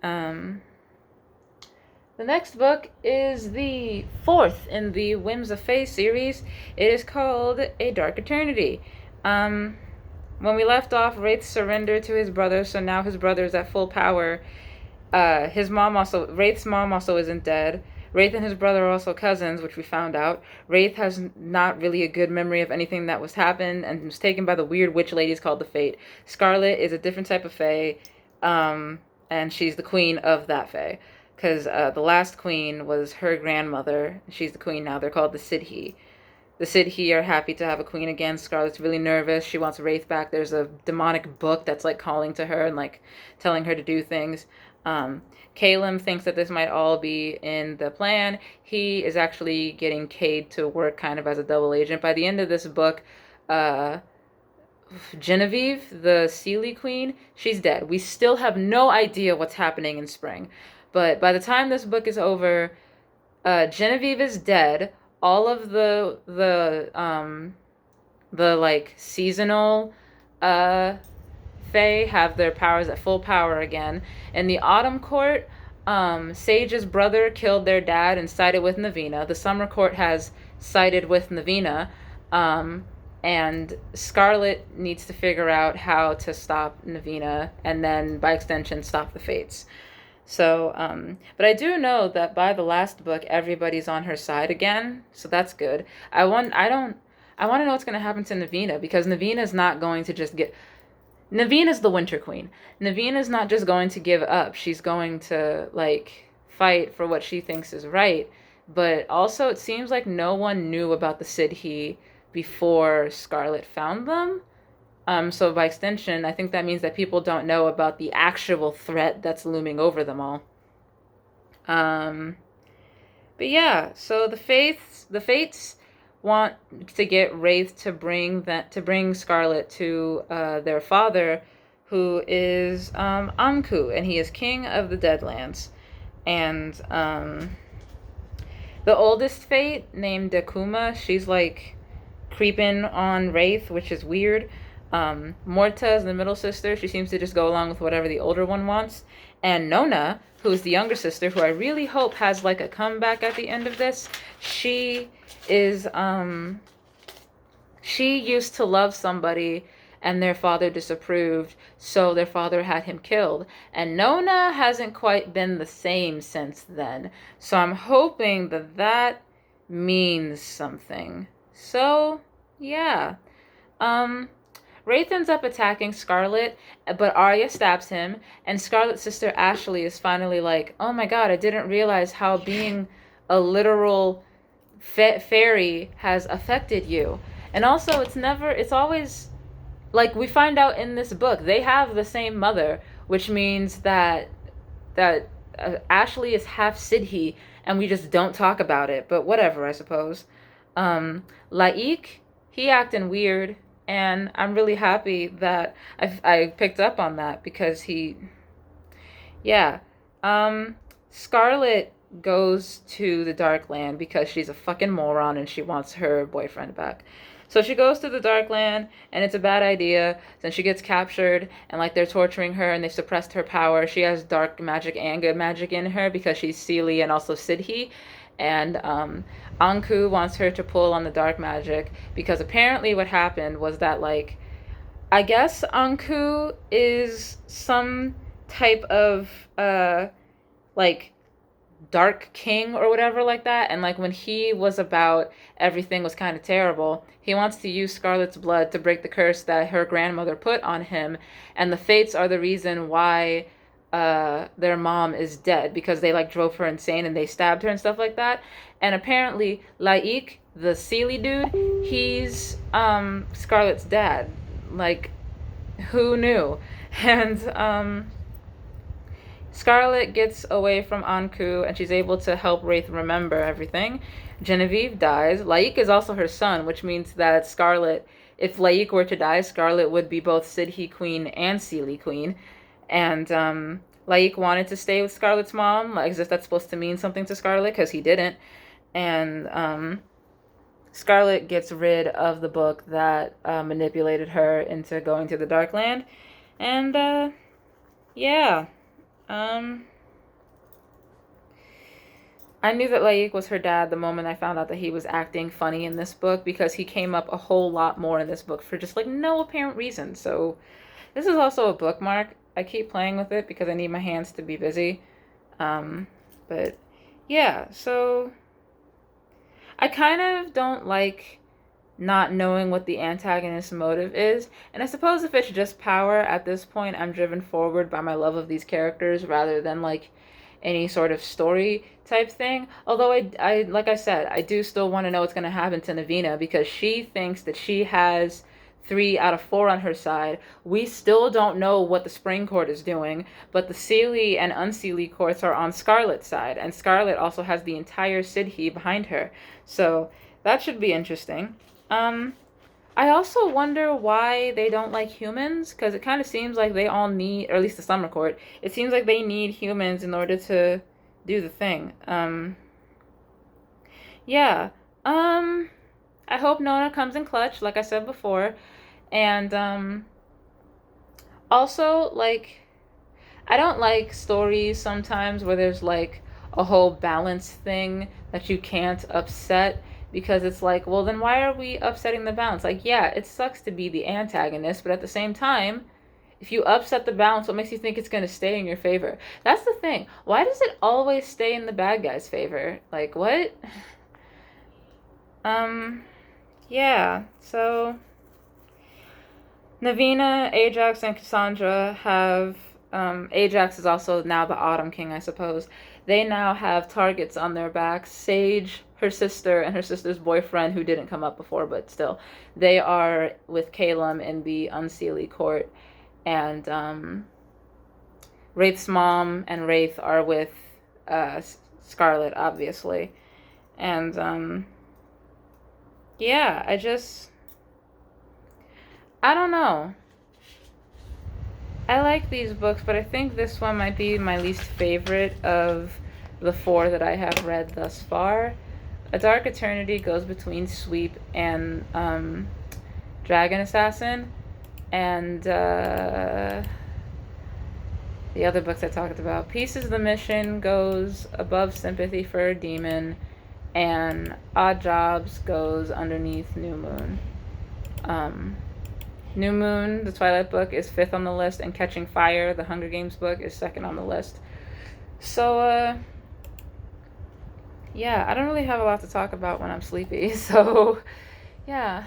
Um, the next book is the fourth in the Whims of Fae series. It is called A Dark Eternity. Um, when we left off, Raith surrendered to his brother, so now his brother is at full power. Raith's mom also isn't dead. Raith and his brother are also cousins, which we found out. Raith has not really a good memory of anything that was happened and was taken by the weird witch ladies called the Fate. Scarlet is a different type of Fae, and she's the queen of that Fae. Because the last queen was her grandmother. She's the queen now. They're called the Sidhi. The Sidhi are happy to have a queen again. Scarlet's really nervous. She wants Raith back. There's a demonic book that's like calling to her and like telling her to do things. Caleb thinks that this might all be in the plan. He is actually getting Cade to work kind of as a double agent. By the end of this book, Genevieve, the Seelie Queen, she's dead. We still have no idea what's happening in spring. But by the time this book is over, Genevieve is dead. All of the like seasonal Fae have their powers at full power again. In the Autumn Court, Sage's brother killed their dad and sided with Navina. The Summer Court has sided with Navina. And Scarlet needs to figure out how to stop Navina and then, by extension, stop the Fates. So, but I do know that by the last book, everybody's on her side again. So that's good. I want to know what's going to happen to Navina, because Navina's not going to just get... Navina's the Winter Queen. Navina's not just going to give up. She's going to, like, fight for what she thinks is right. But also, it seems like no one knew about the Sidhi before Scarlet found them. So by extension, I think that means that people don't know about the actual threat that's looming over them all. But yeah, so the Fates want to get Raith to bring Scarlet to their father, who is Anku, and he is king of the Deadlands. And the oldest Fate, named Dekuma, she's like creeping on Raith, which is weird. Morta is the middle sister. She seems to just go along with whatever the older one wants. And Nona, who is the younger sister, who I really hope has like a comeback at the end of this. She is, she used to love somebody and their father disapproved, so their father had him killed. And Nona hasn't quite been the same since then. So I'm hoping that that means something. So, yeah. Raith ends up attacking Scarlet, but Arya stabs him, and Scarlet's sister Ashley is finally like, oh my god, I didn't realize how being a literal fairy has affected you. And also, it's always, like we find out in this book, they have the same mother, which means that Ashley is half Sidhi, and we just don't talk about it, but whatever, I suppose. Laik, he acting weird. And I'm really happy that I picked up on that, because yeah. Scarlet goes to the Darkland because she's a fucking moron and she wants her boyfriend back. So she goes to the Darkland, and it's a bad idea. Then she gets captured, and like they're torturing her, and they suppressed her power. She has dark magic and good magic in her because she's Seelie and also Sidhi. And Anku wants her to pull on the dark magic, because apparently what happened was that, like, I guess Anku is some type of like dark king or whatever like that, and like when he was about, everything was kind of terrible. He wants to use Scarlet's blood to break the curse that her grandmother put on him, and the Fates are the reason why their mom is dead, because they like drove her insane and they stabbed her and stuff like that. And apparently Laik, the Seelie dude, he's Scarlet's dad. Like, who knew? And Scarlet gets away from Anku, and she's able to help Raith remember everything. Genevieve dies. Laik is also her son, which means that Scarlet, if Laik were to die, Scarlet would be both Sidhi Queen and Seelie Queen. And Laik wanted to stay with Scarlet's mom, like, as if that's supposed to mean something to Scarlet, because he didn't. And Scarlet gets rid of the book that manipulated her into going to the Darkland. And yeah. I knew that Laik was her dad the moment I found out that he was acting funny in this book, because he came up a whole lot more in this book for just like no apparent reason. So this is also a bookmark. I keep playing with it because I need my hands to be busy. But yeah, so I kind of don't like not knowing what the antagonist's motive is. And I suppose if it's just power, at this point I'm driven forward by my love of these characters rather than like any sort of story type thing. Although I like I said, I do still want to know what's going to happen to Navina, because she thinks that she has 3 out of 4 on her side. We still don't know what the Spring Court is doing, but the Seelie and Unseelie courts are on Scarlet's side, and Scarlet also has the entire Sidhe behind her. So that should be interesting. I also wonder why they don't like humans, because it kind of seems like they all need, or at least the Summer Court, it seems like they need humans in order to do the thing. Yeah. I hope Nona comes in clutch, like I said before. And also, like, I don't like stories sometimes where there's like a whole balance thing that you can't upset, because it's like, well, then why are we upsetting the balance? Like, yeah, it sucks to be the antagonist, but at the same time, if you upset the balance, what makes you think it's going to stay in your favor? That's the thing. Why does it always stay in the bad guy's favor? Like, what? Yeah, so Navina, Ajax, and Cassandra have, Ajax is also now the Autumn King, I suppose. They now have targets on their backs. Sage, her sister, and her sister's boyfriend, who didn't come up before, but still, they are with Calum in the Unseelie court. And Raith's mom and Raith are with Scarlet, obviously. And yeah, I don't know. I like these books, but I think this one might be my least favorite of the 4 that I have read thus far. A Dark Eternity goes between Sweep and Dragon Assassin. And the other books I talked about. Pieces of the Mission goes above Sympathy for a Demon. And Odd Jobs goes underneath New Moon. New Moon, the Twilight book, is 5th on the list, and Catching Fire, the Hunger Games book, is 2nd on the list. So, yeah, I don't really have a lot to talk about when I'm sleepy, so, yeah.